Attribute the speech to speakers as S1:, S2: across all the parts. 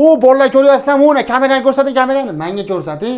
S1: O bolalar ko'ryapsizlarmi? Mana kamerani ko'rsating, kamerani. Menga ko'rsating.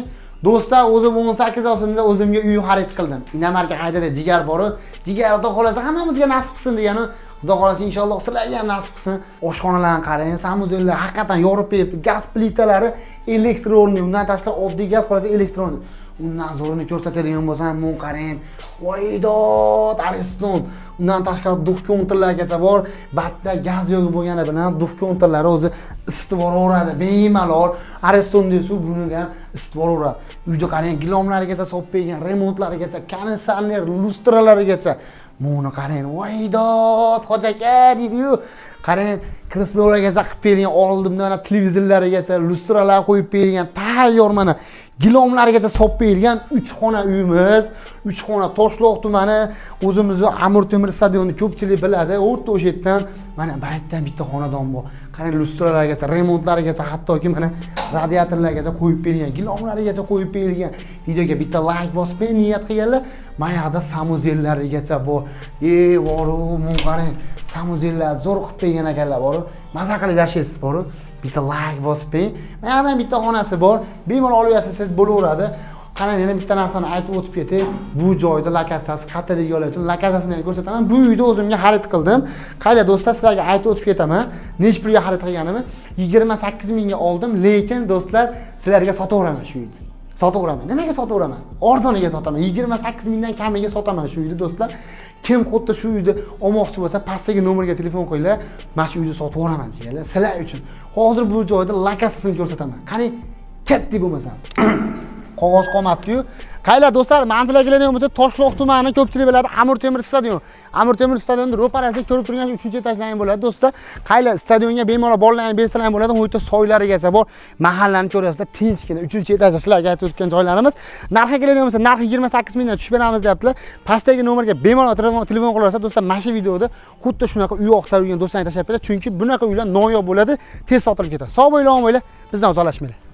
S1: Do'stlar, o'zim 18 yoshimda o'zimga uy xarid qildim. Inamarka haydada jigar bor. Jigar xudo xolasa hammamizga nasib qilsin degani. Xudo xolasa inshaalloh sizlarga ham nasib qilsin. Oshxonalarni qarang, samozellar haqiqatan yorib beribdi. Gaz plitalari elektronli, undan tashqari oddiy gaz qolasa elektronli. Undan zo'rini ko'rsatadigan bo'lsam, men qarang. Voydod, Ariston. Undan tashqari duh ko'ntirlargacha bor. Batda gaz yo'q bo'lgani bilan duh ko'ntirlari o'zi isitib yuboradi. Bemalol Ariston desa buni ham isitib yuboradi. Uyda qarang, gilomlarigacha solib bergan, remontlarigacha, konditsioner, lustralarigacha. Buni qarang, voydod, hojaka deydi-yu. Qarang, kreslolargacha qilib bergan, oldimda televizorlarigacha, lustralar qo'yib bergan, tayyor mana gilomlargacha solib bergan 3 xona uyimiz, 3 xona Toshloq tumani, o'zimizning Amir Temur stadionni ko'pchilik biladi. O'rta o'sha yerdan mana baytdan bitta xonadon bor. Qarang, lustralargacha, remontlarigacha, hattoki mana radiatorlargacha qo'yib bergan, gilomlarigacha qo'yib bergan. Videoga bitta like bosib niyat qilganlar, mana yoqda samozellarigacha bor. Voru, men qarang, samozellar zo'r qilib bergan ekanlar bor. Maza qilib yashaysiz bor. Bitta like bosib bering. Mana yoqda bitta xonasi bor. Bemalol olib yashasangiz bo'laveradi. Qarang, yana bitta narsani aytib o'tib ketay. Bu joyda lokatsiyasi qayerdagi joylar uchun lokatsiyasini ham ko'rsataman. Bu uyni o'zimga xarid qildim. Qayda do'stlar, sizlarga aytib o'tib ketaman. Nech pulga xarid qilganimni 28 mingga oldim, lekin do'stlar, sizlarga sotaveraman shu uyni. Sotaveraman. Nimaga sotaveraman? Arzoniga sotaman. 28 mingdan kamiga sotaman shu uyni do'stlar. Kim xuddi shu uyni olmoqchi bo'lsa, pastdagi nomerga telefon qo'yinglar. Mana shu uyni sotaveraman deganlar. Sizlar uchun. Hozir bu joyda lokatsiyasini ko'rsataman. Qani, katta bo'lmasa. Qog'oz qolmabdi-yu. Qaylar do'stlar, manzilga keladigan bo'lsa, Toshloq tumani ko'pchilik biladi, Amir Temur stadion. Amir Temur stadionni ro'parasida ko'rib turgan 3-etajdan bo'ladi do'stlar. Qaylar stadionga bemalol bolalarni bersalar ham bo'ladi, ho'yta soylarigacha bor. Mahallani ko'ryapsizlar, tinchgina 3-etajda sizlarga aytib o'tgan joylarimiz. Narxi keladigan bo'lsa, narxi 28 mingdan tushib beramiz deyaptilar. Pastdagi nomerga bemalol telefon qilaversa, do'stlar, mana shu videoda xuddi shunaqa uy o'xshab yurgan do'stlarni tashlab beradi, chunki bunaqa uylar noyob bo'ladi, tez sotilib ketadi. Sog' bo'ling, bizdan uzalashmanglar.